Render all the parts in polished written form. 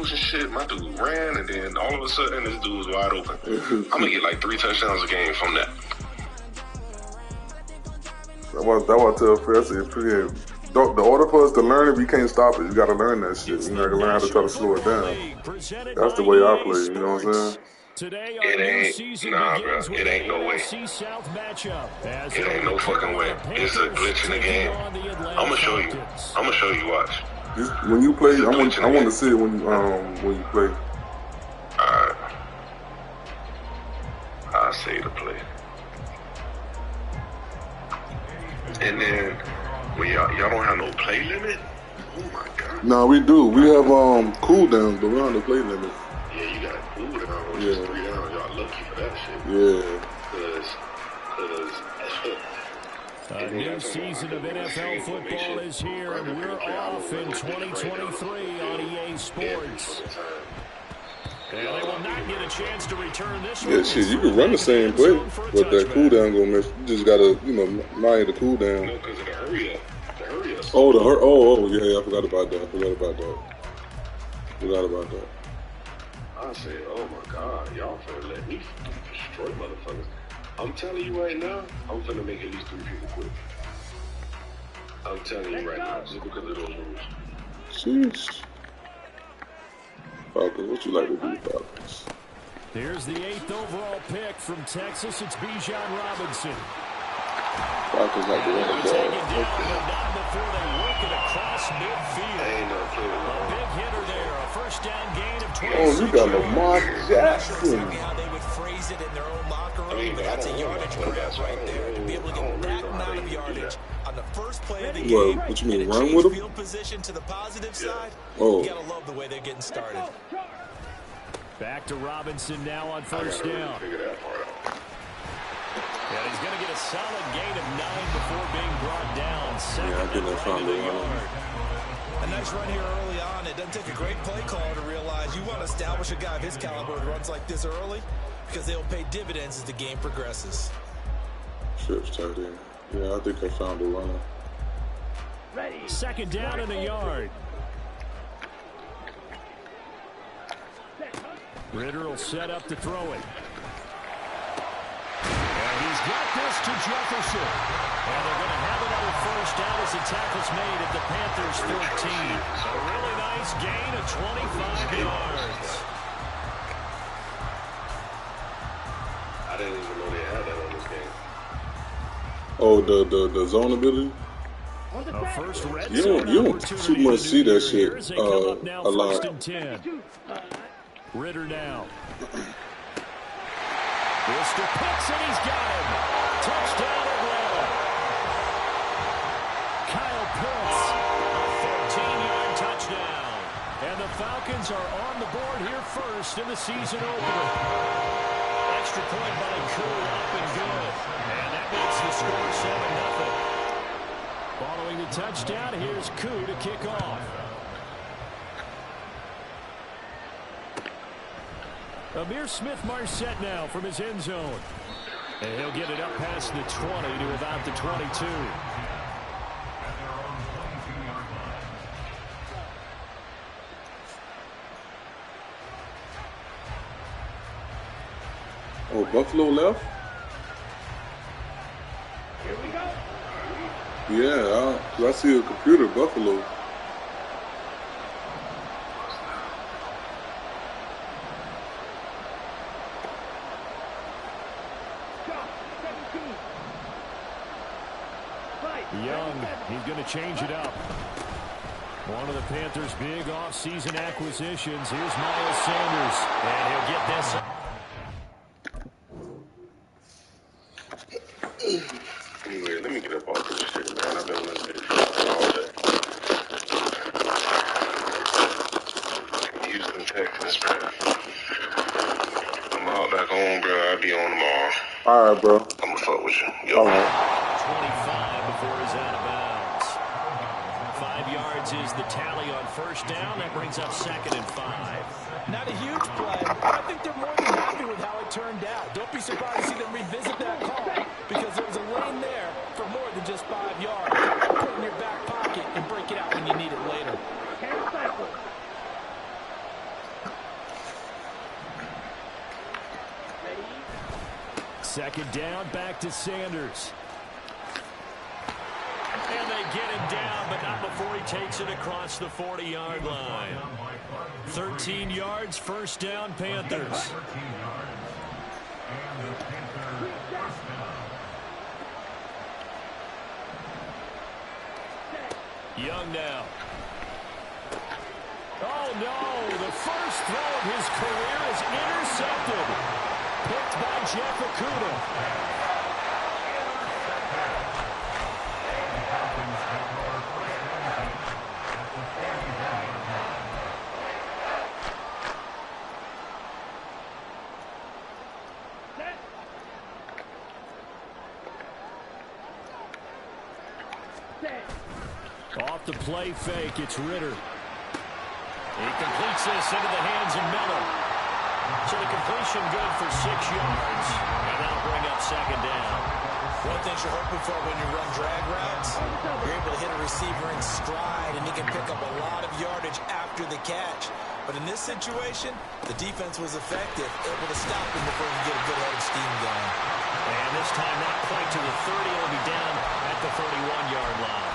motion shit. My dude ran, and then all of a sudden, this dude was wide open. I'm gonna get like 3 touchdowns a game from that. That's what I tell Fred. The order for us to learn it, we can't stop it. You got to learn that shit. You gotta learn how to try to slow it down. That's the way I play. You know what I'm saying? Today, it ain't, nah, bro. It ain't no way. It ain't no fucking way. It's a glitch in the game. I'ma show you. I'ma show you. Watch. When you play, I want to see it when you play. Alright. I'll say the play. And then when y'all don't have no play limit. Oh my god. No, we do. We have cooldowns, but we don't have no play limit. Yeah, you got cooldown. Which is 3 downs. Y'all lucky for that shit. Yeah. A new season of NFL football is here, and we're off in 2023 on EA Sports. And they will not get a chance to return this one. Yeah, shit, you can run the same play, but that cooldown gonna miss. You just gotta, mind the cooldown. No, because of the hurry up. Yeah, I forgot about that. I said, oh my god, y'all finna let me destroy motherfuckers. I'm telling you right now, I'm finna make at least 3 people quit. I'm telling you right now, just because of those rules. Sheesh. Falcons, what you like to do, Falcons? Here's the 8th overall pick from Texas. It's Bijan Robinson. Falcons like to run the ball. Not before they work it across midfield. A big hitter there. A first down gain of 26. Oh, you got Lamar Jackson. How they would phrase it in their own locker room, but that's a yardage grab right there. To be able to get that amount of yardage on the first play of the game. What you mean, run with him? Field position to the positive side. Oh. You gotta love the way they're getting started. Back to Robinson now on first down. Yeah, he's going to get a solid gain of 9 before being brought down. I think I found the yard. A nice run here early on. It doesn't take a great play caller to realize you want to establish a guy of his caliber who runs like this early because they'll pay dividends as the game progresses. Trips tight end. Yeah, I think I found the runner. Second down in the yard. Ritter will set up to throw it. And he's got this to Jefferson. And they're going to have another first down as the tackle's made at the Panthers 14. A really nice gain of 25 yards. I didn't even know they had that on this game. Oh, the zone ability? You don't too much see that shit a lot. Ritter now. Mr. Pitts, and he's got him. Touchdown Atlanta. Kyle Pitts, a 13-yard touchdown. And the Falcons are on the board here first in the season opener. Extra point by Koo, up and good. And that makes the score 7-0. Following the touchdown, here's Koo to kick off. Amir Smith-Marset now from his end zone. And he'll get it up past the 20 to about the 22. Oh, Buffalo left? Here we go. Yeah, I see a computer, Buffalo. Young, he's going to change it up. One of the Panthers' big off-season acquisitions. Here's Miles Sanders, and he'll get this. Anyway, let me get up off this shit, man. I've been listening to this all day. Houston, Texas, man. I'm out back home, bro. I'll be on tomorrow. All right, bro. I'm gonna fuck with you. All right. 25 before he's out of bounds. 5 yards is the tally on first down. That brings up 2nd and 5. Not a huge play, but I think they're more than happy with how it turned out. Don't be surprised to see them revisit that call because there was a lane there for more than just 5 yards. Put it in your back pocket and break it out when you need it later. Second down, back to Sanders. And they get him down, but not before he takes it across the 40-yard line. 13 yards, first down, Panthers. Young now. Oh, no. The first throw of his career is intercepted. Picked by Jeff Okudah. Off the play fake, it's Ritter. He completes this into the hands of Miller. So the completion good for 6 yards. And that'll bring up second down. One thing you're hoping for when you run drag routes, you're able to hit a receiver in stride, and he can pick up a lot of yardage after the catch. But in this situation, the defense was effective, able to stop him before he could get a good head of steam going. And this time not quite to the 30. It'll be down at the 31-yard line.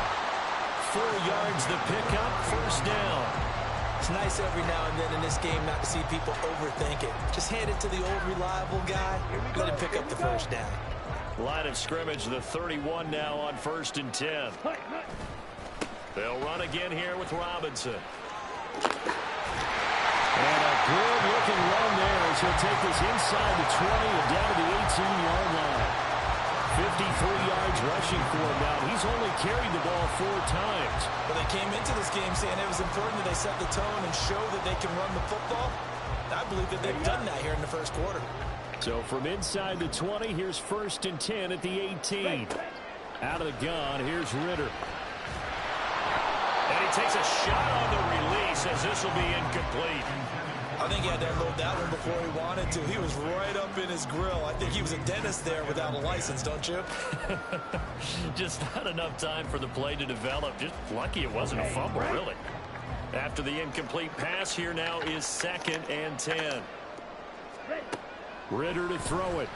4 yards the pickup, first down. It's nice every now and then in this game not to see people overthink it. Just hand it to the old reliable guy, let him pick up the first down. Line of scrimmage, the 31 now on 1st and 10. They'll run again here with Robinson. And a good-looking run there as he'll take this inside the 20 and down to the 18-yard line. 53 yards rushing for him now. He's only carried the ball 4 times. But they came into this game saying it was important that they set the tone and show that they can run the football. I believe that they've done that here in the first quarter. So from inside the 20, here's 1st and 10 at the 18. Out of the gun, here's Ritter. And he takes a shot on the release as this will be incomplete. I think he had to unload that one before he wanted to. He was right up in his grill. I think he was a dentist there without a license, don't you? Just not enough time for the play to develop. Just lucky it wasn't a fumble, really. After the incomplete pass, here now is 2nd and 10. Ritter to throw it.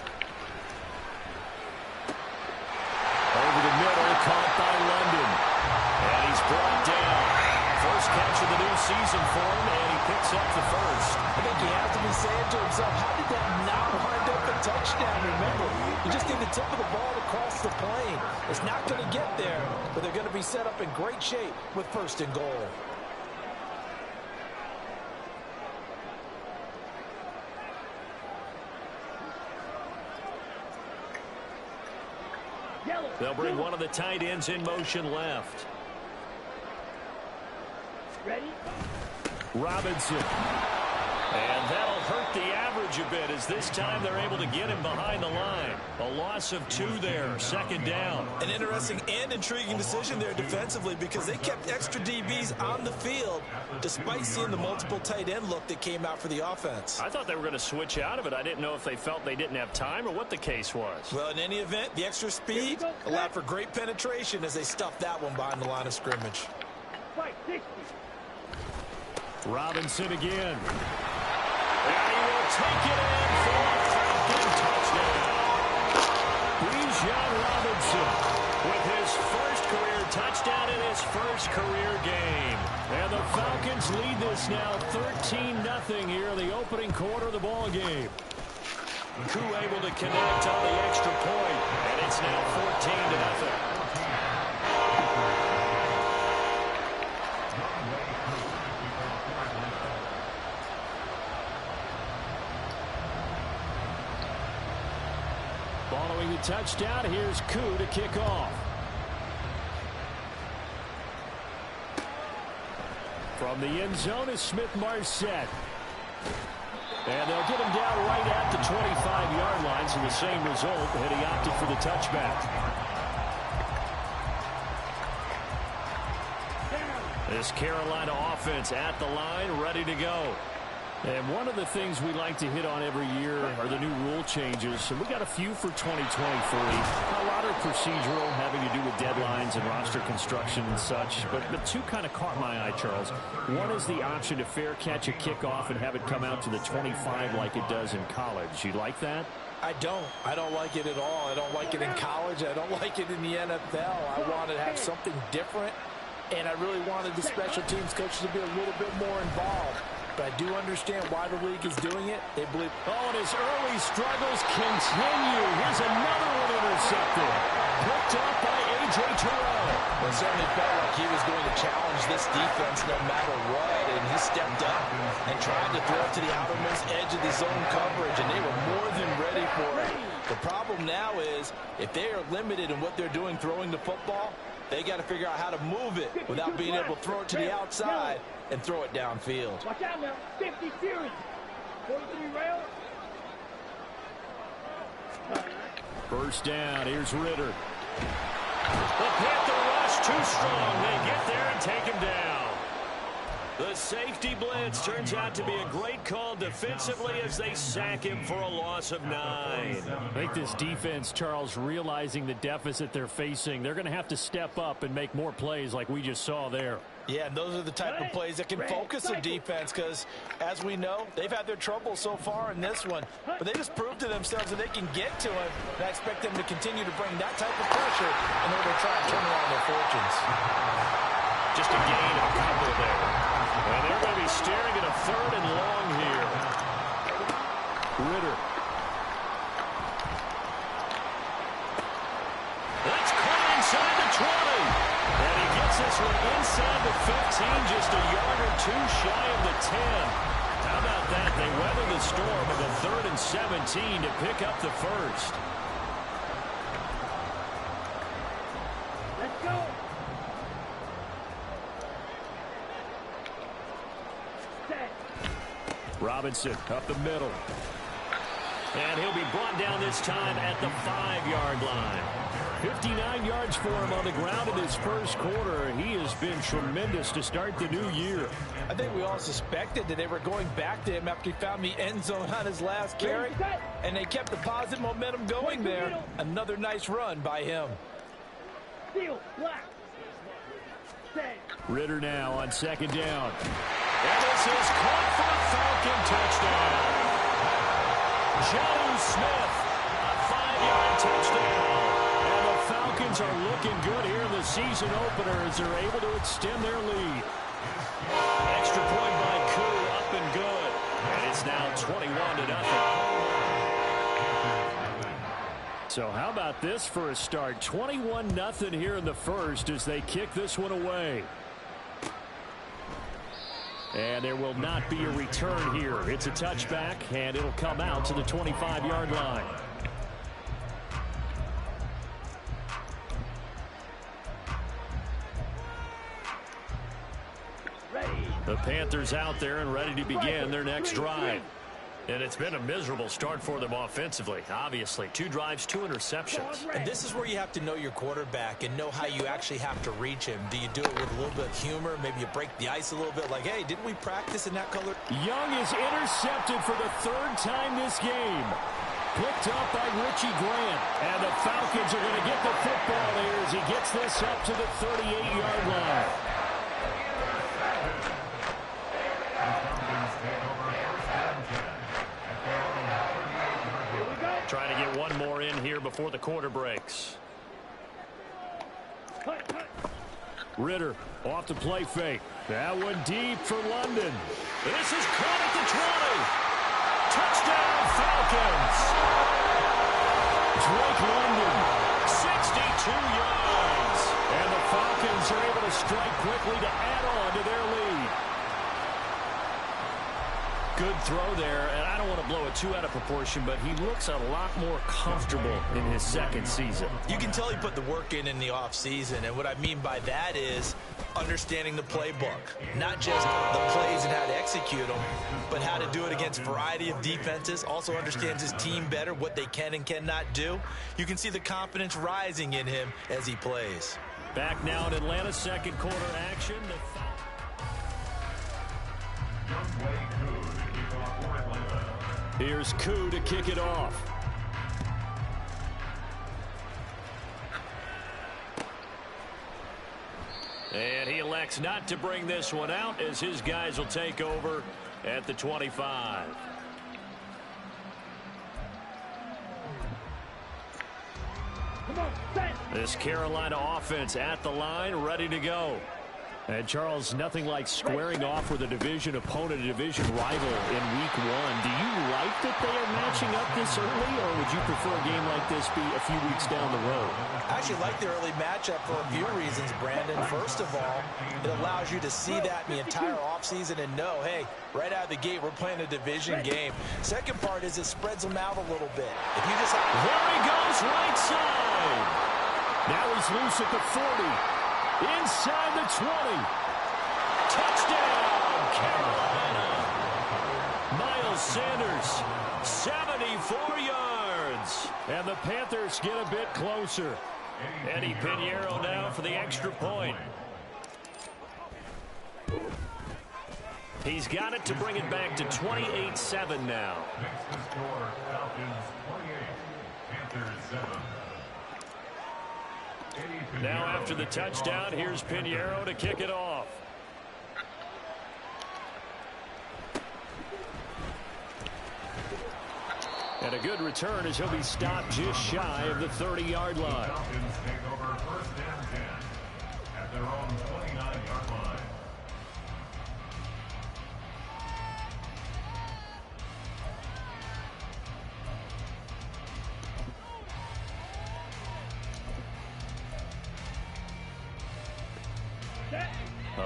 Over the middle, caught by London. And he's brought down. First catch of the new season for him, and he picks up the first. I think he has to be saying to himself, how did that not wind up a touchdown? Remember, you just need the tip of the ball to cross the plane. It's not going to get there, but they're going to be set up in great shape with 1st and goal. They'll bring one of the tight ends in motion left. Ready? Robinson. And that'll hurt the average a bit as this time they're able to get him behind the line. A loss of 2 there, 2nd down. An interesting and intriguing decision there defensively because they kept extra DBs on the field despite seeing the multiple tight end look that came out for the offense. I thought they were going to switch out of it. I didn't know if they felt they didn't have time or what the case was. Well, in any event, the extra speed allowed for great penetration as they stuffed that one behind the line of scrimmage. Robinson again. And he will take it in for a Falcon touchdown. Bijan Robinson with his first career touchdown in his first career game. And the Falcons lead this now 13-0 here in the opening quarter of the ball game. Koo able to connect on the extra point, and it's now 14-0. Following the touchdown, here's Koo to kick off. From the end zone is Smith-Marset. And they'll get him down right at the 25-yard line, so the same result, and he opted for the touchback. This Carolina offense at the line, ready to go. And one of the things we like to hit on every year are the new rule changes. And we got a few for 2023. A lot are procedural, having to do with deadlines and roster construction and such. But two kind of caught my eye, Charles. One is the option to fair catch a kickoff and have it come out to the 25 like it does in college. You like that? I don't. I don't like it at all. I don't like it in college. I don't like it in the NFL. I want to have something different. And I really wanted the special teams coaches to be a little bit more involved. But I do understand why the league is doing it. They believe. Oh, and his early struggles continue. Here's another one intercepted. Picked up by A.J. Terrell. It certainly felt like he was going to challenge this defense no matter what. And he stepped up and tried to throw it to the outermost edge of the zone coverage. And they were more than ready for it. The problem now is if they are limited in what they're doing throwing the football, they got to figure out how to move it without being able to throw it to the outside and throw it downfield. Watch out now. 50 series. 43 rail. First down. Here's Ritter. The Panther rush too strong. They get there and take him down. The safety blitz turns out to be a great call defensively as they sack him for a loss of 9. I think this defense, Charles, realizing the deficit they're facing, they're going to have to step up and make more plays like we just saw there. Yeah, and those are the type of plays that can focus a defense because, as we know, they've had their trouble so far in this one. But they just proved to themselves that they can get to him. And I expect them to continue to bring that type of pressure in order to try and turn around their fortunes. Just a gain of a couple there. And they're going to be staring at a 3rd and long here. Ritter. That's caught inside the 20. And he gets this one inside the 15, just a yard or two shy of the 10. How about that? They weather the storm with a 3rd and 17 to pick up the first. Let's go. Robinson up the middle. And he'll be brought down this time at the 5-yard line. 59 yards for him on the ground in his first quarter. He has been tremendous to start the new year. I think we all suspected that they were going back to him after he found the end zone on his last carry. And they kept the positive momentum going there. Another nice run by him. Ritter now on 2nd down. And this is caught for a Falcon touchdown. John Smith, a 5-yard touchdown. And the Falcons are looking good here in the season opener as they're able to extend their lead. Extra point by Koo, up and good. And it's now 21-0. So how about this for a start? 21-0 here in the first as they kick this one away. And there will not be a return here. It's a touchback, and it'll come out to the 25-yard line. The Panthers out there and ready to begin their next drive. And it's been a miserable start for them offensively, obviously. 2 drives, 2 interceptions. And this is where you have to know your quarterback and know how you actually have to reach him. Do you do it with a little bit of humor? Maybe you break the ice a little bit like, hey, didn't we practice in that color? Young is intercepted for the 3rd time this game. Picked up by Richie Grant. And the Falcons are going to get the football there as he gets this up to the 38-yard line. Trying to get one more in here before the quarter breaks. Ritter off the play fake. That one deep for London. This is caught at the 20. Touchdown Falcons. Drake London, 62 yards. And the Falcons are able to strike quickly to add on to their lead. Good throw there, and I don't want to blow it too out of proportion, but he looks a lot more comfortable in his 2nd season. You can tell he put the work in the offseason, and what I mean by that is understanding the playbook. Not just the plays and how to execute them, but how to do it against a variety of defenses. Also understands his team better, what they can and cannot do. You can see the confidence rising in him as he plays. Back now in Atlanta's 2nd quarter action. Here's Koo to kick it off. And he elects not to bring this one out as his guys will take over at the 25. This Carolina offense at the line, ready to go. And, Charles, nothing like squaring off with a division opponent, a division rival in week one. Do you like that they are matching up this early, or would you prefer a game like this be a few weeks down the road? I actually like the early matchup for a few reasons, Brandon. First of all, it allows you to see that in the entire offseason and know, hey, right out of the gate, we're playing a division game. Second part is it spreads them out a little bit. If you just there he goes, right side. Now he's loose at the 40. Inside the 20. Touchdown, Carolina. Miles Sanders, 74 yards. And the Panthers get a bit closer. Eddie Pinheiro now for the extra point. He's got it to bring it back to 28-7 now. Next to score, Falcons 28, Panthers 7. Now after the touchdown, here's Pinheiro to kick it off. And a good return as he'll be stopped just shy of the 30-yard line. Falcons take over first and 10 at their own 29-yard line.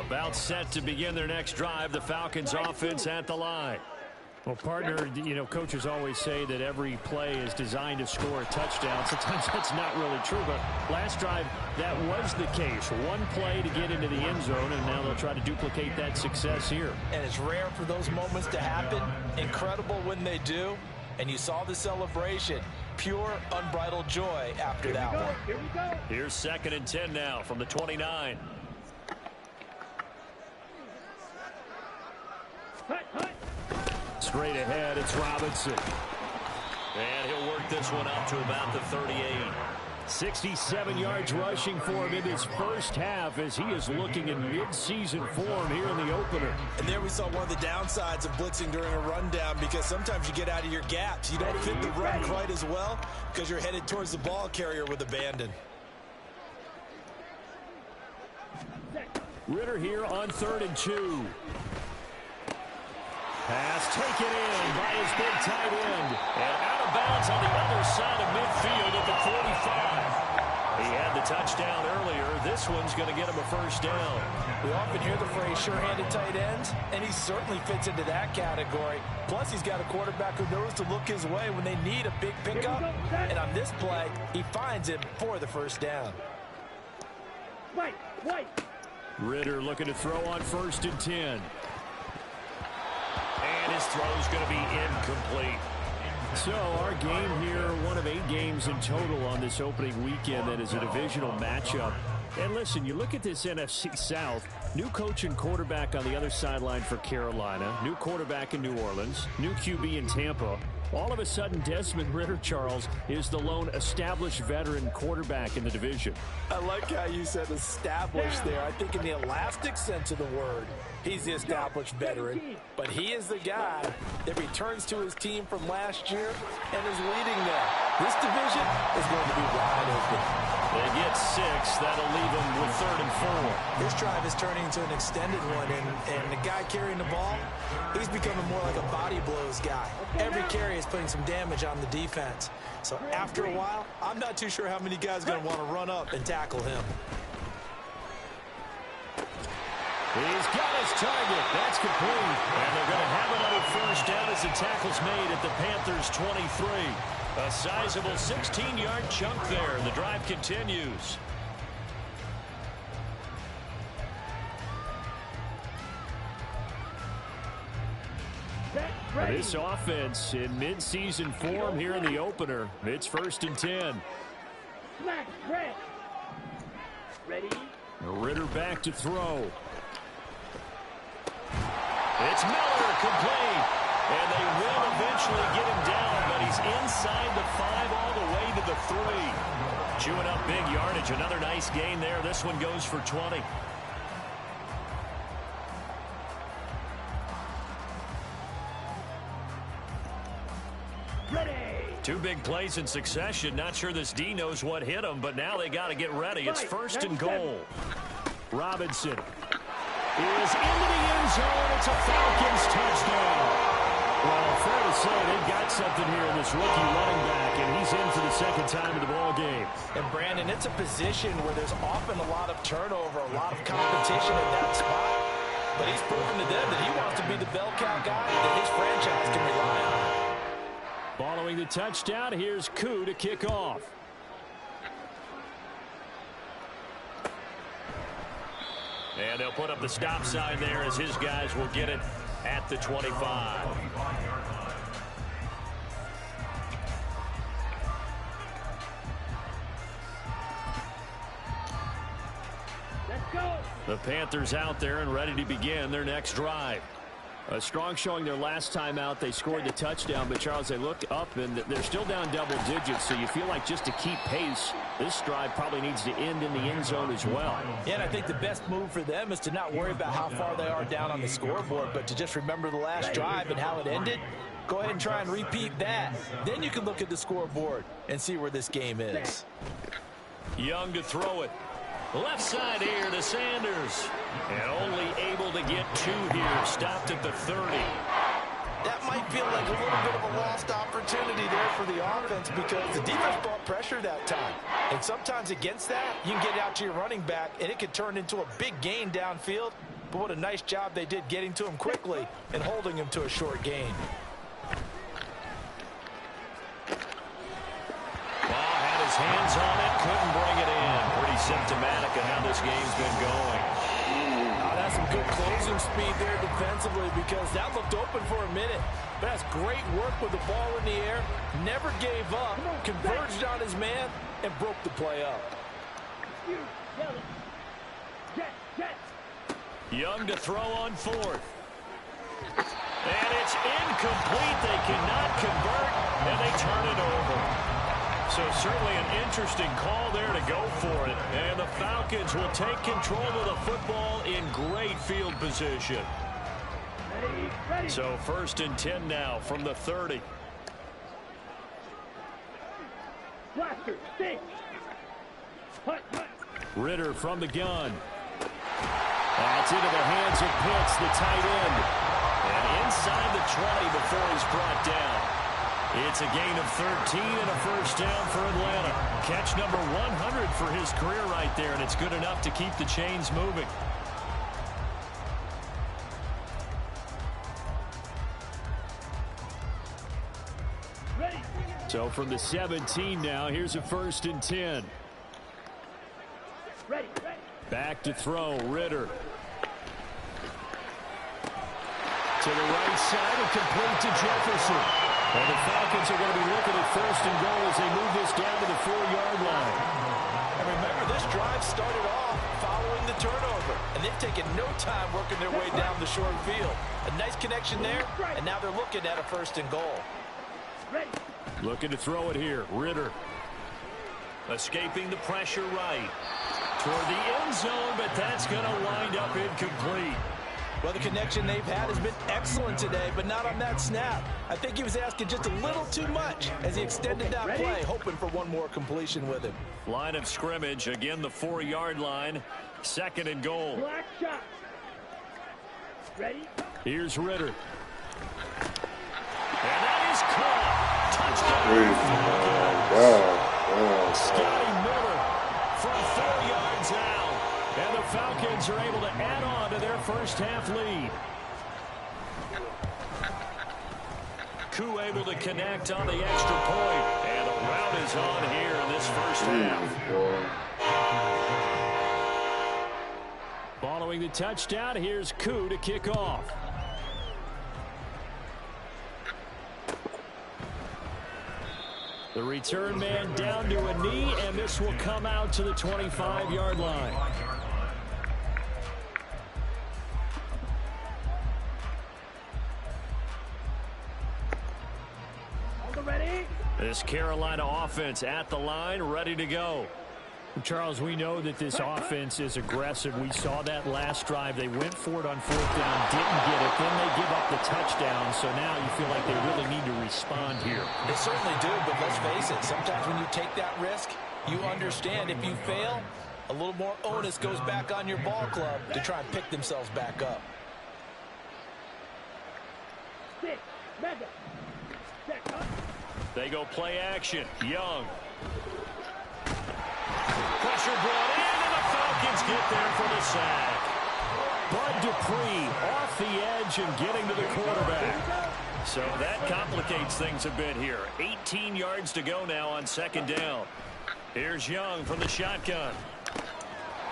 About set to begin their next drive, the Falcons offense at the line. Well, partner, you know, coaches always say that every play is designed to score a touchdown. Sometimes that's not really true, but last drive, that was the case. One play to get into the end zone, and now they'll try to duplicate that success here. And it's rare for those moments to happen. Incredible when they do. And you saw the celebration. Pure, unbridled joy after that one. Here we go. Here's 2nd and 10 now from the 29. Straight ahead, it's Robinson. And he'll work this one up to about the 38. 67 yards rushing for him in his first half as he is looking in mid-season form here in the opener. And there we saw one of the downsides of blitzing during a rundown, because sometimes you get out of your gaps. You don't fit the run quite as well because you're headed towards the ball carrier with abandon. Ritter here on 3rd and 2. Pass taken in by his big tight end. And out of bounds on the other side of midfield at the 45. He had the touchdown earlier. This one's going to get him a first down. We often hear the phrase sure-handed tight ends, and he certainly fits into that category. Plus, he's got a quarterback who knows to look his way when they need a big pickup. And on this play, he finds him for the first down. Ritter looking to throw on 1st and 10. And his throw's going to be incomplete. So our game here, one of 8 games in total on this opening weekend that is a divisional matchup. And listen, you look at this NFC South, new coach and quarterback on the other sideline for Carolina, new quarterback in New Orleans, new QB in Tampa. All of a sudden, Desmond Ritter, Charles, is the lone established veteran quarterback in the division. I like how you said established there. I think in the elastic sense of the word, he's the established veteran. But he is the guy that returns to his team from last year and is leading them. This division is going to be wide open. They get 6. That'll leave them with 3rd and 4. This drive is turning into an extended one, and the guy carrying the ball, he's becoming more like a body blows guy. Every carry is putting some damage on the defense. So after a while, I'm not too sure how many guys are going to want to run up and tackle him. He's got his target. That's complete. And they're going to have another first down as the tackle's made at the Panthers' 23. A sizable 16-yard chunk there. The drive continues. This offense in mid-season form here in the opener. It's 1st and 10. Ready? Ritter back to throw. It's Miller complete. And they will eventually eventually get him down, but he's inside the 5 all the way to the 3. Chewing up big yardage. Another nice gain there. This one goes for 20. Two big plays in succession. Not sure this D knows what hit him, but now they got to get ready. It's first and goal. Robinson is into the end zone. It's a Falcons touchdown. Well, fair to say they've got something here in this rookie running back, and he's in for the second time in the ball game. And Brandon, it's a position where there's often a lot of turnover, a lot of competition at that spot. But he's proven to them that he wants to be the bell cow guy that his franchise can rely on. Following the touchdown, here's Koo to kick off. And they'll put up the stop sign there as his guys will get it at the 25. Let's go. The Panthers out there and ready to begin their next drive. A strong showing their last time out. They scored the touchdown, but Charles, they looked up and they're still down double digits, so you feel like just to keep pace, this drive probably needs to end in the end zone as well. Yeah, and I think the best move for them is to not worry about how far they are down on the scoreboard, but to just remember the last drive and how it ended. Go ahead and try and repeat that. Then you can look at the scoreboard and see where this game is. Young to throw it. Left side here to Sanders. And only able to get 2 here. Stopped at the 30. That might feel like a little bit of a lost opportunity there for the offense because the defense brought pressure that time. And sometimes against that, you can get out to your running back, and it could turn into a big gain downfield. But what a nice job they did getting to him quickly and holding him to a short gain. His hands on it, couldn't bring it in. Pretty symptomatic of how this game's been going. That's some good closing speed there defensively because that looked open for a minute. But that's great work with the ball in the air. Never gave up, converged on his man, and broke the play up. Young to throw on 4th. And it's incomplete. They cannot convert, and they turn it over. So certainly an interesting call there to go for it. And the Falcons will take control of the football in great field position. So first and 10 now from the 30. Ritter from the gun. That's into the hands of Pitts, the tight end. And inside the 20 before he's brought down. It's a gain of 13 and a first down for Atlanta. Catch number 100 for his career right there, and it's good enough to keep the chains moving. So from the 17 now, here's a first and 10. Back to throw, Ritter. To the right side and complete to Jefferson. And the Falcons are going to be looking at first and goal as they move this down to the 4-yard line. And remember, this drive started off following the turnover. And they've taken no time working their way down the short field. A nice connection there, and now they're looking at a first and goal. Looking to throw it here, Ritter. Escaping the pressure right. Toward the end zone, but that's going to wind up incomplete. Well, the connection they've had has been excellent today, but not on that snap. I think he was asking just a little too much as he extended that play, hoping for one more completion with him. Line of scrimmage, again the 4-yard line. Second and goal. Black shot. Ready? Here's Ritter. And that is caught. Touchdown. Scotty Miller from 4 yards out. And the Falcons are able to add on to their first half lead. Koo able to connect on the extra point. And the route is on here in this first half. Following the touchdown, here's Koo to kick off. The return man down to a knee, and this will come out to the 25-yard line. This Carolina offense at the line, ready to go. Charles, we know that this offense is aggressive. We saw that last drive. They went for it on fourth down, didn't get it. Then they give up the touchdown. So now you feel like they really need to respond here. They certainly do, but let's face it. Sometimes when you take that risk, you understand if you fail, a little more onus goes back on your ball club to try and pick themselves back up. They go play action. Young. Pressure brought in, and the Falcons get there for the sack. Bud Dupree off the edge and getting to the quarterback. So that complicates things a bit here. 18 yards to go now on second down. Here's Young from the shotgun.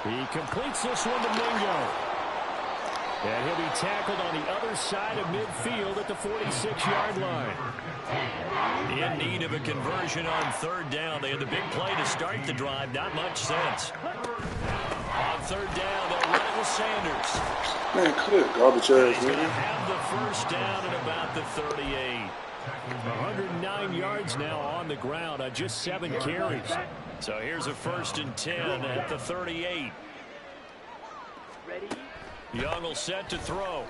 He completes this one to Mingo. And he'll be tackled on the other side of midfield at the 46-yard line. In need of a conversion on third down. They had the big play to start the drive. Not much sense. On third down, they'll run it with Sanders. Man, clip, garbage ass. He's going to have the first down at about the 38. 109 yards now on the ground on just 7 carries. So here's a 1st and 10 at the 38. Young will set to throw.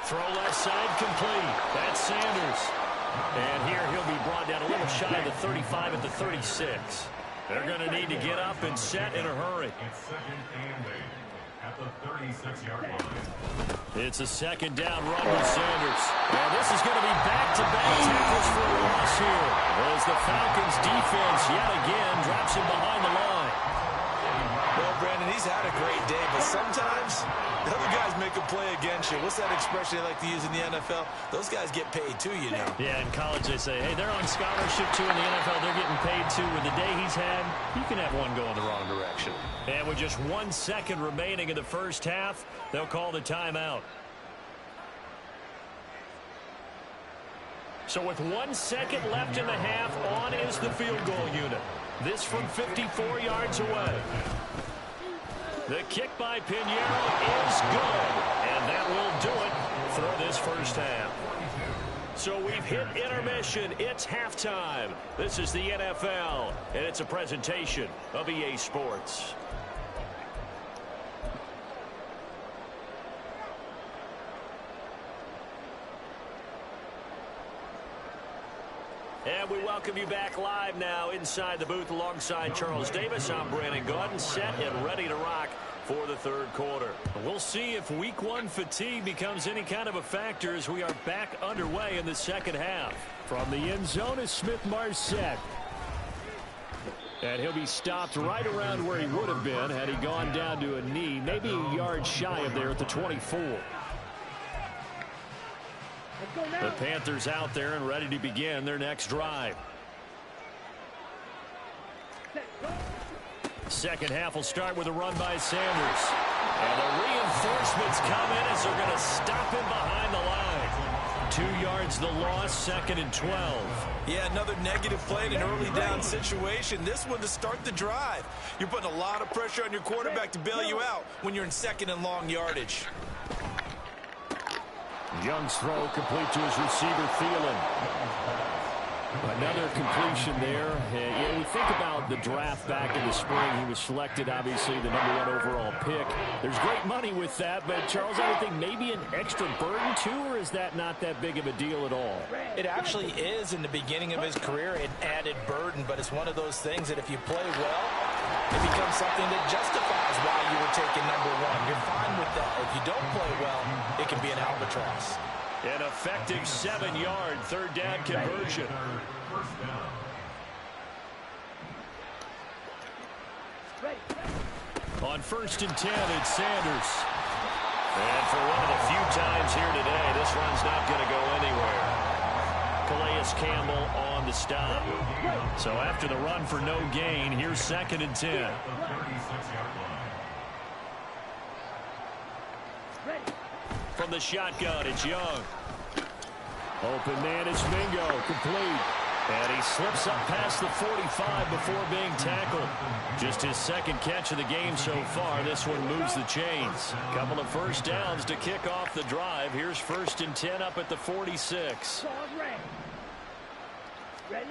Throw left side complete. That's Sanders. And here he'll be brought down a little shy of the 35 at the 36. They're going to need to get up and set in a hurry. It's second and 8 at the 36-yard line. It's a second down run with Sanders. And this is going to be back-to-back tackles for a loss here, as the Falcons defense yet again drops him behind the line. Well, Brandon, he's had a great day, but sometimes the other guys make a play against you. What's that expression they like to use in the NFL? Those guys get paid too, you know. Yeah, in college they say, hey, they're on scholarship too. In the NFL, they're getting paid too. With the day he's had, you can have one go in the wrong direction. And with just 1 second remaining in the first half, they'll call the timeout. So with 1 second left in the half, on is the field goal unit. This from 54 yards away. The kick by Pinheiro is good, and that will do it for this first half. So we've hit intermission. It's halftime. This is the NFL, and it's a presentation of EA Sports. And we welcome you back live now inside the booth alongside Charles Davis. I'm Brandon Gaudin, set and ready to rock for the third quarter. We'll see if week 1 fatigue becomes any kind of a factor as we are back underway in the second half. From the end zone is Smith-Marset. And he'll be stopped right around where he would have been had he gone down to a knee, maybe a yard shy of there at the 24. The Panthers out there and ready to begin their next drive. Second half will start with a run by Sanders. And the reinforcements come in as they're going to stop him behind the line. 2 yards the loss, 2nd and 12. Yeah, another negative play in an early down situation. This one to start the drive. You're putting a lot of pressure on your quarterback to bail you out when you're in 2nd and long yardage. Young's throw complete to his receiver, Thielen. Another completion there. Yeah, we think about the draft back in the spring. He was selected, obviously, the #1 overall pick. There's great money with that, but Charles, I would think maybe an extra burden too, or is that not that big of a deal at all? It actually is in the beginning of his career, an added burden, but it's one of those things that if you play well, it becomes something that justifies why you were taken #1. You're fine with that. If you don't play well, it can be an albatross. An effective 7-yard third down conversion. First down. On 1st and 10, it's Sanders. And for one of the few times here today, this run's not going to go anywhere. Calais Campbell on the stop. So after the run for no gain, here's 2nd and 10. At the 36-yard line. From the shotgun, it's Young. Open man, it's Mingo, complete. And he slips up past the 45 before being tackled. Just his 2nd catch of the game so far. This one moves the chains. Couple of first downs to kick off the drive. Here's 1st and 10 up at the 46. Ready?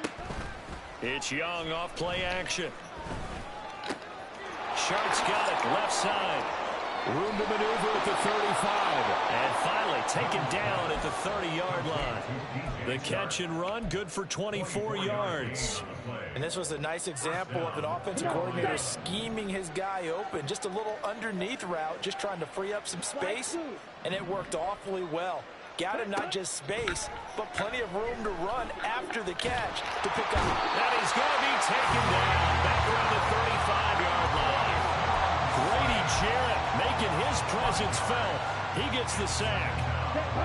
It's Young off play action. Sharp's got it left side. Room to maneuver at the 35. And finally taken down at the 30-yard line. The catch and run good for 24 yards. And this was a nice example of an offensive coordinator scheming his guy open. Just a little underneath route, just trying to free up some space. And it worked awfully well. Got him not just space, but plenty of room to run after the catch to pick up. And he's going to be taken down back around the 35-yard line. Grady Jarrett making his presence felt. He gets the sack.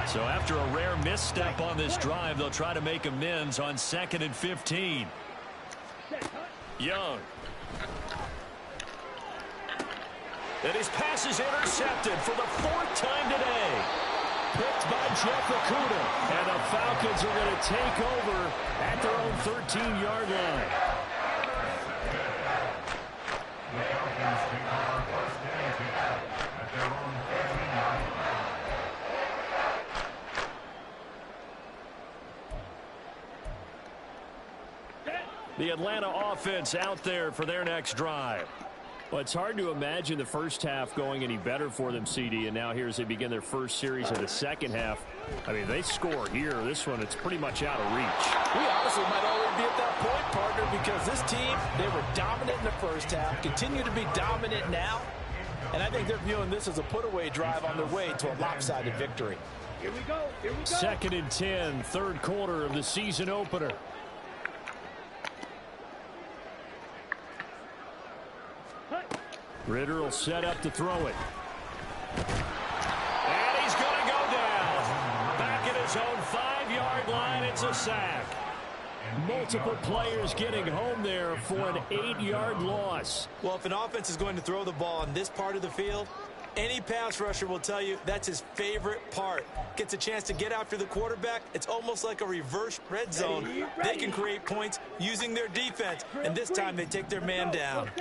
So after a rare misstep on this drive, they'll try to make amends on 2nd and 15. Young. And his pass is intercepted for the 4th time today. Picked by Jeff Okudah. And the Falcons are going to take over at their own 13-yard line. The Falcons take over first and 10 at their own 13-yard line. The Atlanta offense out there for their next drive. Well, it's hard to imagine the first half going any better for them, CD, and now here as they begin their first series of the second half. I mean, they score here. This one, it's pretty much out of reach. We honestly might already be at that point, partner, because this team, they were dominant in the first half, continue to be dominant now, and I think they're viewing this as a put-away drive on their way to a lopsided victory. Here we go. Here we go. 2nd and 10, 3rd quarter of the season opener. Ritter will set up to throw it. And he's going to go down. Back at his own 5-yard line, it's a sack. Multiple players getting home there for an 8-yard loss. Well, if an offense is going to throw the ball on this part of the field, any pass rusher will tell you that's his favorite part. Gets a chance to get after the quarterback. It's almost like a reverse red zone. They can create points using their defense, and this time they take their man down.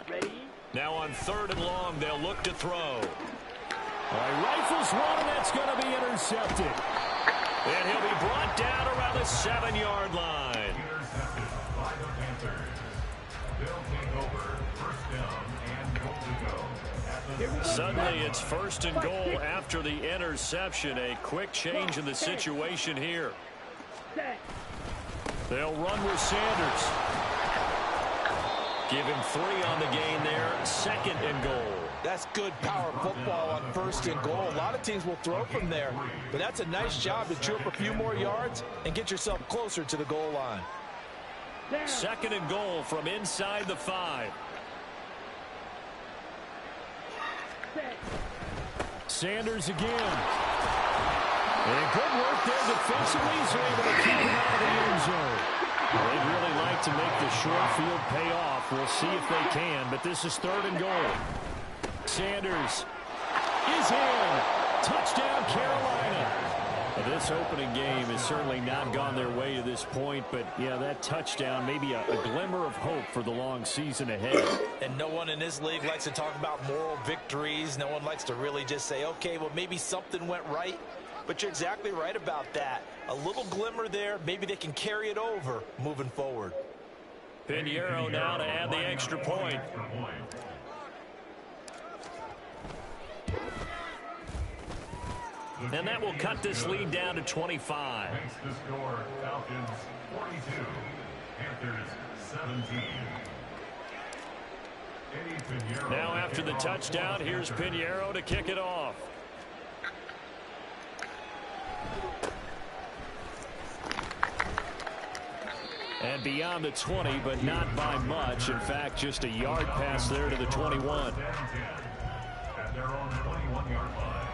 Ready? Now on 3rd and long, they'll look to throw. All right, rifles one, and that's going to be intercepted. And he'll be brought down around the 7-yard line. Intercepted by the Panthers. They'll take over first down and goal to go. Suddenly it's 1st and goal after the interception. A quick change in the situation here. They'll run with Sanders. Give him 3 on the gain there. 2nd and goal. That's good power football on 1st and goal. A lot of teams will throw from there, but that's a nice job to chew up a few more yards and get yourself closer to the goal line. 2nd and goal from inside the 5. Sanders again. And good work there defensively. He's able to keep him out of the end zone. They'd really like to make the short field pay off. We'll see if they can, but this is 3rd and goal. Sanders is in. Touchdown, Carolina. This opening game has certainly not gone their way to this point, but, yeah, that touchdown, maybe a glimmer of hope for the long season ahead. And no one in this league likes to talk about moral victories. No one likes to really just say, okay, well, maybe something went right. But you're exactly right about that. A little glimmer there. Maybe they can carry it over moving forward. Pinheiro now to add the extra point. And that will cut this lead down to 25. Makes the score Falcons 42, Panthers 17. Now after the touchdown, here's Pinheiro to kick it off. And beyond the 20, but not by much. In fact, just a yard pass there to the 21. At their own 21-yard line.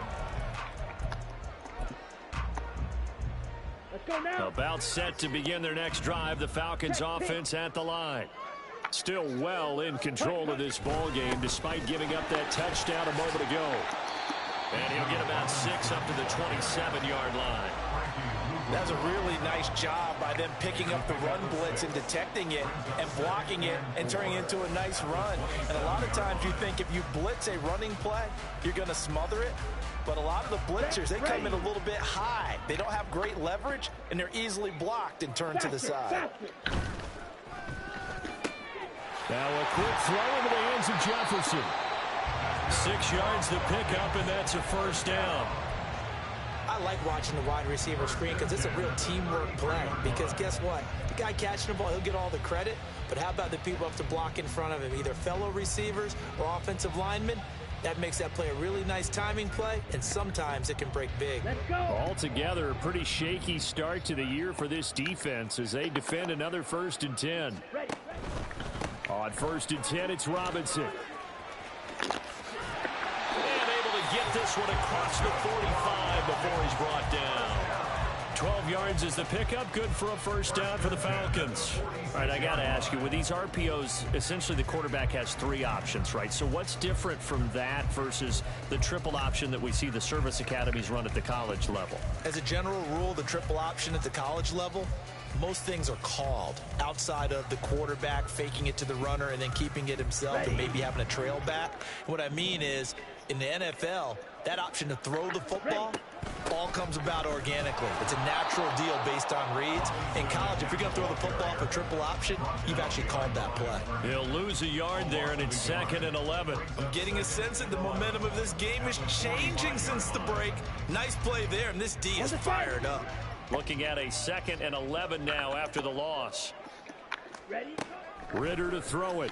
Let's go now. About set to begin their next drive. The Falcons offense at the line. Still well in control of this ball game despite giving up that touchdown a moment ago. And he'll get about 6 up to the 27-yard line. That's a really nice job by them picking up the run blitz and detecting it and blocking it and turning it into a nice run. And a lot of times you think if you blitz a running play, you're going to smother it. But a lot of the blitzers, they come in a little bit high. They don't have great leverage, and they're easily blocked and turned to the side. Now a quick throw into the hands of Jefferson. 6 yards to pick up, and that's a first down. I like watching the wide receiver screen because it's a real teamwork play. Because guess what? The guy catching the ball, he'll get all the credit. But how about the people up to block in front of him, either fellow receivers or offensive linemen? That makes that play a really nice timing play, and sometimes it can break big. Let's go. Altogether, a pretty shaky start to the year for this defense as they defend another 1st and 10. Ready. On 1st and 10, it's Robinson. And able to get this one across the 45 before he's brought down. 12 yards is the pickup. Good for a first down for the Falcons. All right, I got to ask you, with these RPOs, essentially the quarterback has 3 options, right? So what's different from that versus the triple option that we see the service academies run at the college level? As a general rule, the triple option at the college level, most things are called outside of the quarterback faking it to the runner and then keeping it himself and maybe having a trail back. What I mean is, in the NFL, that option to throw the football all comes about organically. It's a natural deal based on reads. In college, if you're going to throw the football for triple option, you've actually called that play. He'll lose a yard there, and it's 2nd and 11. I'm getting a sense that the momentum of this game is changing since the break. Nice play there, and this D is fired up. Looking at a 2nd and 11 now after the loss. Ready. Ritter to throw it.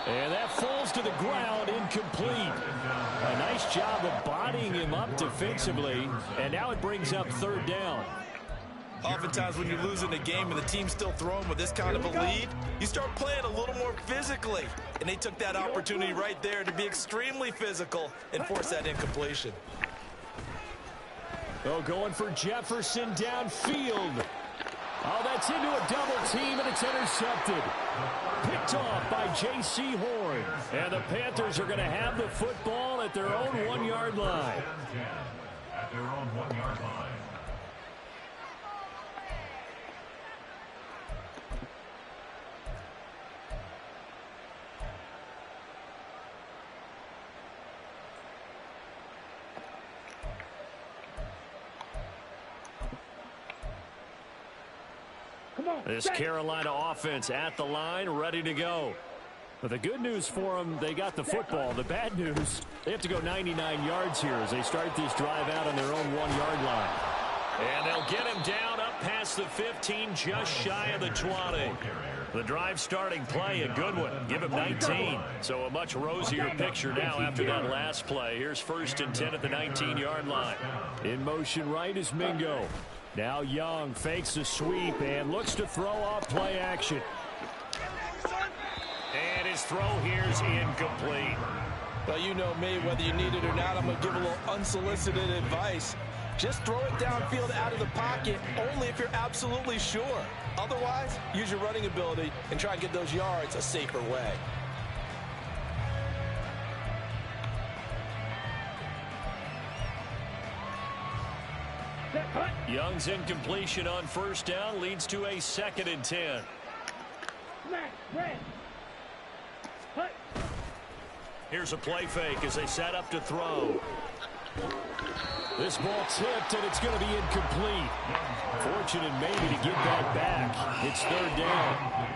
And that falls to the ground, incomplete. A nice job of bodying him up defensively, and now it brings up 3rd down. Oftentimes when you're losing a game and the team's still throwing with this kind of a lead, you start playing a little more physically. And they took that opportunity right there to be extremely physical and force that incompletion. Oh, going for Jefferson downfield. Oh, that's into a double team, and it's intercepted. Picked off by J.C. Horn. And the Panthers are going to have the football at their own 1-yard line. At their own 1-yard line. This Carolina offense at the line, ready to go. But the good news for them, they got the football. The bad news, they have to go 99 yards here as they start this drive out on their own 1-yard line. And they'll get him down up past the 15, just shy of the 20. The drive starting play, a good one. Give him 19. So a much rosier picture now after that last play. Here's 1st and 10 at the 19-yard line. In motion right is Mingo. Now Young fakes the sweep and looks to throw off play action. And his throw here is incomplete. Well, you know me, whether you need it or not, I'm going to give a little unsolicited advice. Just throw it downfield out of the pocket only if you're absolutely sure. Otherwise, use your running ability and try and get those yards a safer way. Young's incompletion on 1st down leads to a 2nd and 10. Here's a play fake as they set up to throw. This ball tipped, and it's going to be incomplete. Fortunate maybe to get that back. It's 3rd down.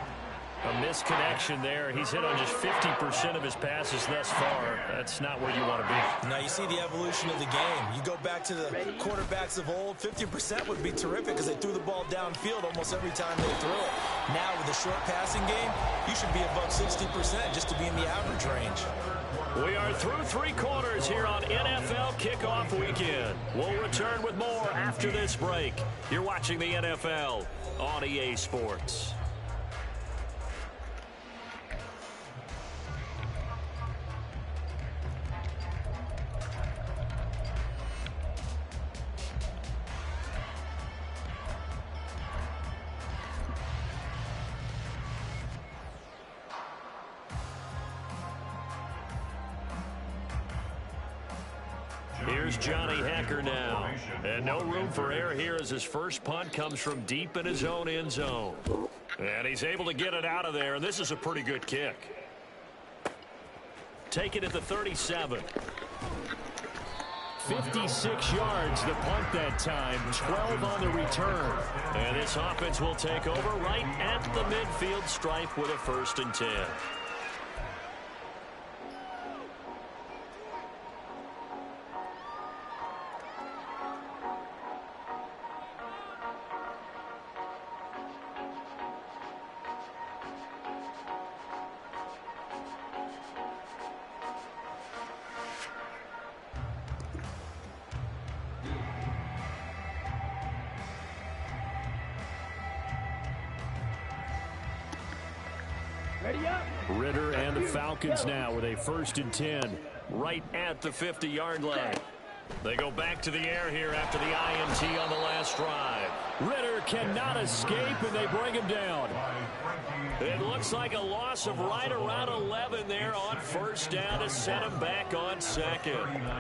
A misconnection there. He's hit on just 50% of his passes thus far. That's not where you want to be. Now you see the evolution of the game. You go back to the quarterbacks of old, 50% would be terrific because they threw the ball downfield almost every time they threw it. Now with the short passing game, you should be above 60% just to be in the average range. We are through 3 quarters here on NFL Kickoff Weekend. We'll return with more after this break. You're watching the NFL on EA Sports. Here's Johnny Hecker now. And no room for error here as his first punt comes from deep in his own end zone. And he's able to get it out of there, and this is a pretty good kick. take it at the 37. 56 yards the punt that time, 12 on the return. And this offense will take over right at the midfield stripe with a 1st and 10. Ready up. Ritter and the Falcons now with a 1st and 10 right at the 50-yard line. They go back to the air here after the INT on the last drive. Ritter cannot escape, and they bring him down. It looks like a loss of right around 11 there on 1st down to set him back on 2nd.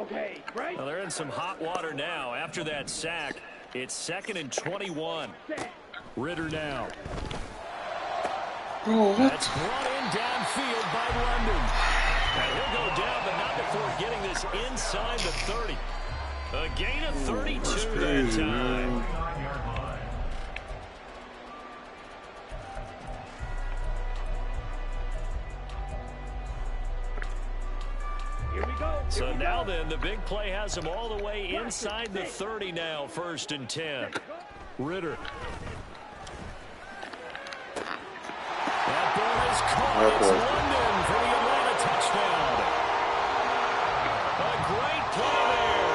Okay, right. Well, they're in some hot water now. After that sack, it's 2nd and 21. Ritter now. That's brought in downfield by London. And he'll go down, but not before getting this inside the 30. A gain of 32 that time. Here we go. So now then, the big play has him all the way inside the 30 now, 1st and 10. Ritter. That ball is caught. It's London for the Atlanta touchdown. A great play there.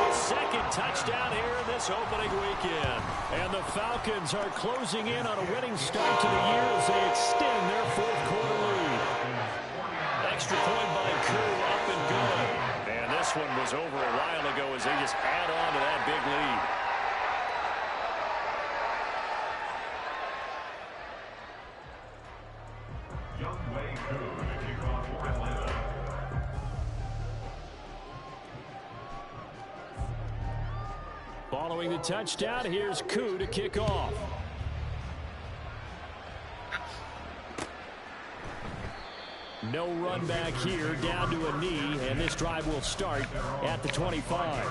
His 2nd touchdown here in this opening weekend. And the Falcons are closing in on a winning start to the year as they extend their 4th quarter lead. Extra point by Koo, up and good. And this one was over a while ago as they just add on to that big lead. Following the touchdown, here's Koo to kick off. No run back here, down to a knee, and this drive will start at the 25.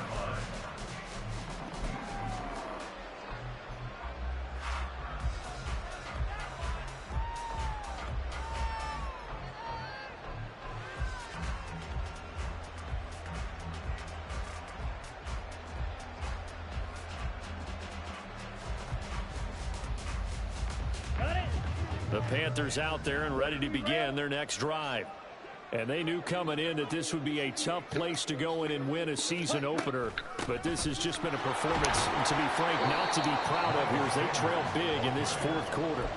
The Panthers out there and ready to begin their next drive. And they knew coming in that this would be a tough place to go in and win a season opener. But this has just been a performance, to be frank, not to be proud of here as they trail big in this 4th quarter.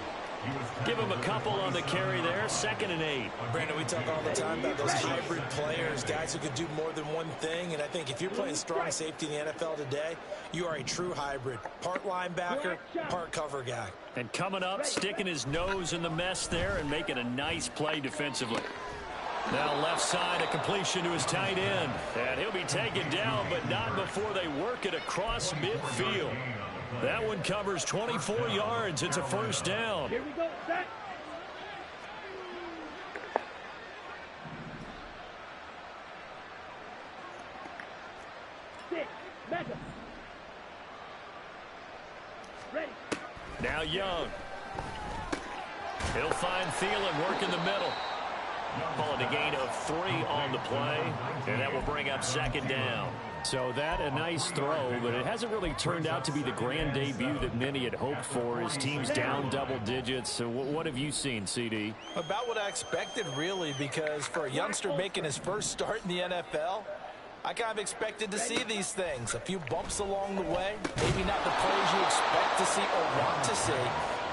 Give them a couple on the carry there, 2nd and 8. Brandon, we talk all the time about those hybrid players, guys who can do more than one thing. And I think if you're playing strong safety in the NFL today, you are a true hybrid. Part linebacker, part cover guy. And coming up, sticking his nose in the mess there and making a nice play defensively. Now left side, a completion to his tight end. And he'll be taken down, but not before they work it across midfield. That one covers 24 yards. It's a 1st down. Here we go, set. Six, mega. Ready. Now Young. He'll find Thielen, work in the middle. Call it a gain of 3 on the play, and that will bring up 2nd down. So that a nice throw, but it hasn't really turned out to be the grand debut that many had hoped for. His team's down double digits. So what have you seen, CD? About what I expected, really, because for a youngster making his first start in the NFL, I kind of expected to see these things. A few bumps along the way, maybe not the plays you expect to see or want to see.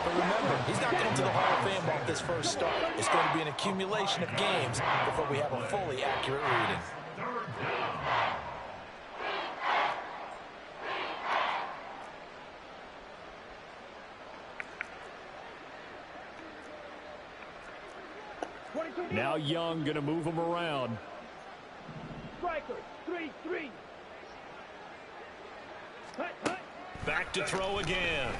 But remember, he's not going to the Hall of Fame off this first start. It's going to be an accumulation of games before we have a fully accurate reading. Now Young going to move him around. Striker, 3-3. Back to throw again.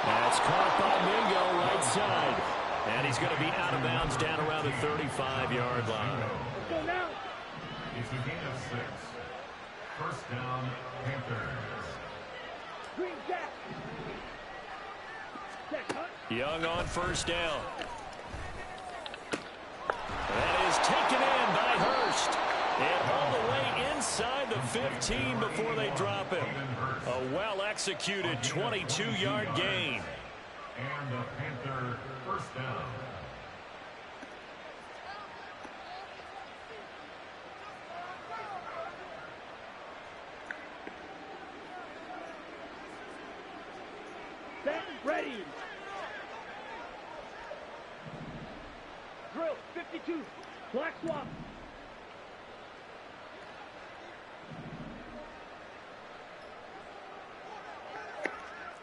That's caught by Mingo right side. And he's going to be out of bounds down around the 35-yard line. Let's go now. It's a gain of 6. First down, Panthers. Green jack. Jack, huh? Young on first down. That is taken in by Hurst. And all the way inside the 15 before they drop him. A well-executed 22-yard gain. And the Panther first down. Set, ready. Drill, 52. Black swap.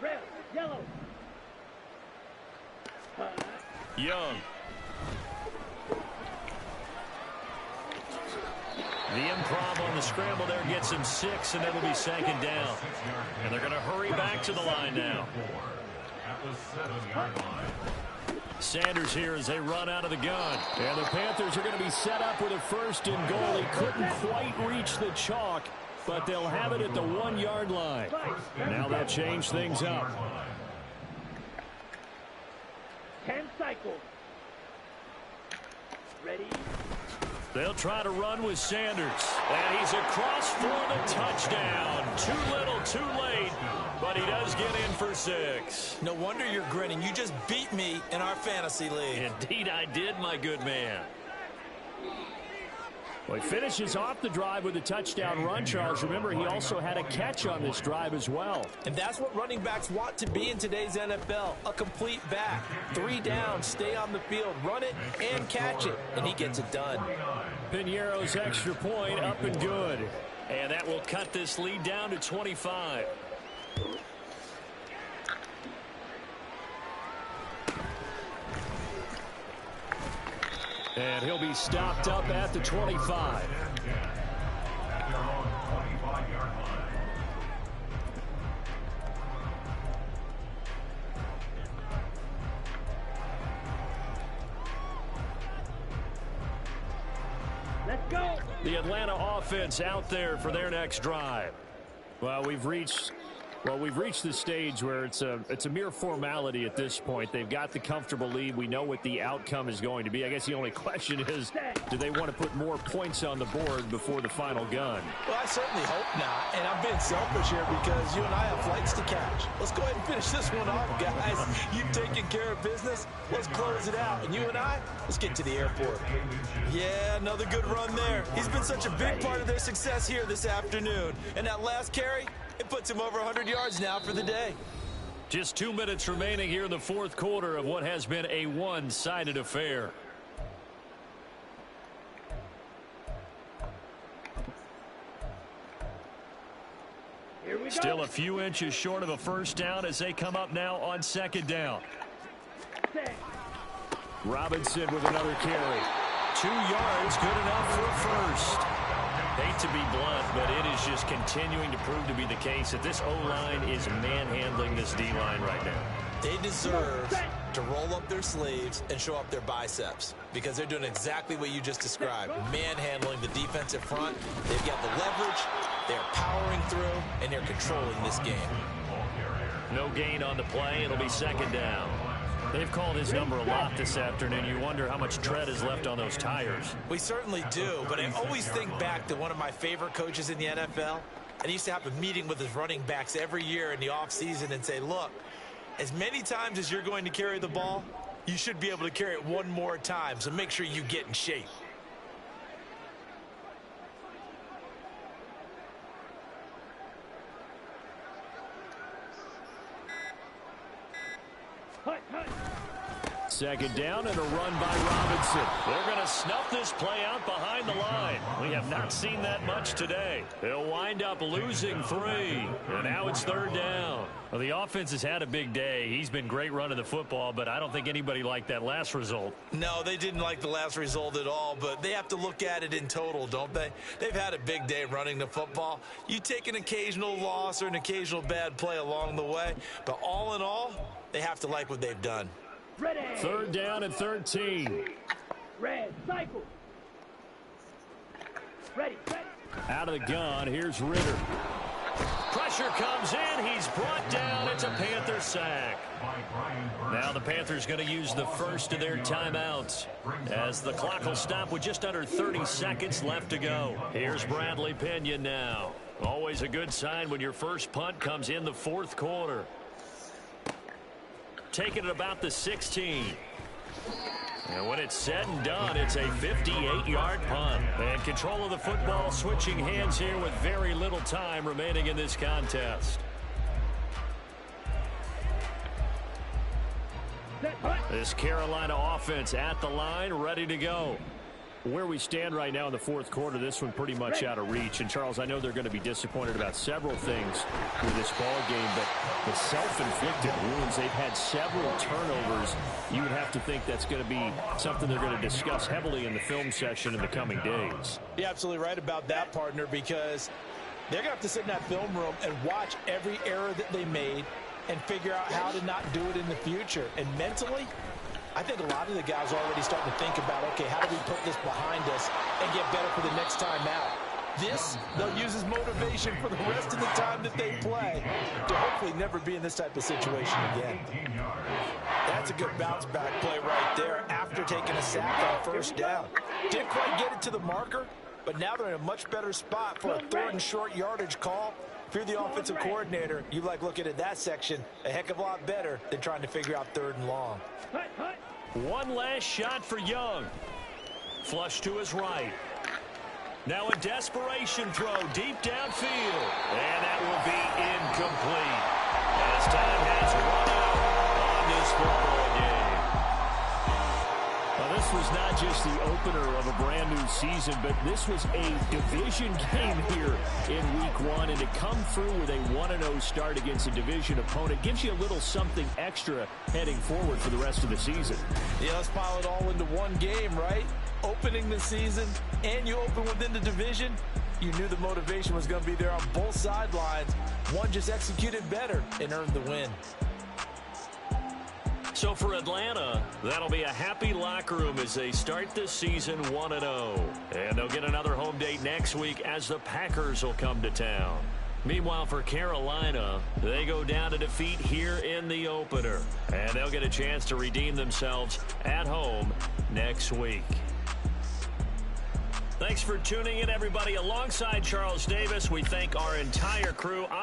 Red, yellow. Young. The improv on the scramble there gets him 6, and it'll be second down. And they're going to hurry back to the line now. At the 7-yard line. Sanders here as they run out of the gun. And the Panthers are going to be set up with a first and goal. He couldn't quite reach the chalk, but they'll have it at the 1-yard line. Now they'll change things up. 10 cycles. Ready. They'll try to run with Sanders. And he's across for the touchdown. Too little, too late. But he does get in for 6. No wonder you're grinning. You just beat me in our fantasy league. Indeed I did, my good man. Well, he finishes off the drive with a touchdown run, Charles. Remember, he also had a catch on this drive as well. And that's what running backs want to be in today's NFL, a complete back. 3 down, stay on the field, run it, and catch it. And he gets it done. Piñeiro's extra point up and good. And that will cut this lead down to 25. And he'll be stopped up at the 25. At their own 25-yard line. Let's go. The Atlanta offense out there for their next drive. Well, we've reached the stage where it's a mere formality at this point. They've got the comfortable lead. We know what the outcome is going to be. I guess the only question is, do they want to put more points on the board before the final gun? Well, I certainly hope not. And I'm being selfish here because you and I have flights to catch. Let's go ahead and finish this one off, guys. You've taken care of business. Let's close it out. And you and I, let's get to the airport. Yeah, another good run there. He's been such a big part of their success here this afternoon. And that last carry, it puts him over 100 yards now for the day. Just 2 minutes remaining here in the fourth quarter of what has been a one-sided affair. Here we go. Still a few inches short of a first down as they come up now on second down. Set. Robinson with another carry. 2 yards, good enough for first. Hate to be blunt, but it is just continuing to prove to be the case that this O-line is manhandling this D-line right now. They deserve to roll up their sleeves and show up their biceps because they're doing exactly what you just described, manhandling the defensive front. They've got the leverage, they're powering through, and they're controlling this game. No gain on the play. It'll be second down. They've called his number a lot this afternoon. You wonder how much tread is left on those tires. We certainly do, but I always think back to one of my favorite coaches in the NFL, and he used to have a meeting with his running backs every year in the offseason and say, look, as many times as you're going to carry the ball, you should be able to carry it one more time, so make sure you get in shape. Second down and a run by Robinson. They're going to snuff this play out behind the line. We have not seen that much today. They'll wind up losing 3. And now it's third down. Well, the offense has had a big day. He's been great running the football, but I don't think anybody liked that last result. No, they didn't like the last result at all, but they have to look at it in total, don't they? They've had a big day running the football. You take an occasional loss or an occasional bad play along the way, but all in all, they have to like what they've done. Ready. Third down and 13. Red, cycle. Ready, ready. Out of the gun, here's Ritter. Pressure comes in. He's brought down. It's a Panther sack. Now the Panthers going to use the first of their timeouts as the clock will stop with just under 30 seconds left to go. Here's Bradley Pinion now. Always a good sign when your first punt comes in the fourth quarter. Taking it about the 16. And when it's said and done, it's a 58-yard punt. And control of the football switching hands here with very little time remaining in this contest. This Carolina offense at the line, ready to go. Where we stand right now in the fourth quarter, this one pretty much out of reach. And, Charles, I know they're going to be disappointed about several things with this ball game, but the self-inflicted wounds, they've had several turnovers. You would have to think that's going to be something they're going to discuss heavily in the film session in the coming days. You're absolutely right about that, partner, because they're going to have to sit in that film room and watch every error that they made and figure out how to not do it in the future. And mentally, I think a lot of the guys are already starting to think about, okay, how do we put this behind us and get better for the next time out? This, they'll use as motivation for the rest of the time that they play to hopefully never be in this type of situation again. That's a good bounce back play right there after taking a sack on first down. Didn't quite get it to the marker, but now they're in a much better spot for a third and short yardage call. If you're the offensive coordinator, you like looking at that section a heck of a lot better than trying to figure out third and long. One last shot for Young. Flush to his right. Now a desperation throw deep downfield. And that will be incomplete. As time has run out on this football game. Well, this was not just the opener of a brand new season, but this was a division game here in week 1. And to come through with a 1-0 start against a division opponent gives you a little something extra heading forward for the rest of the season. Yeah, let's pile it all into one game, right? Opening the season, and you open within the division. You knew the motivation was going to be there on both sidelines. One just executed better and earned the win. So for Atlanta, that'll be a happy locker room as they start this season 1-0. And they'll get another home date next week as the Packers will come to town. Meanwhile, for Carolina, they go down to defeat here in the opener. And they'll get a chance to redeem themselves at home next week. Thanks for tuning in, everybody. Alongside Charles Davis, we thank our entire crew.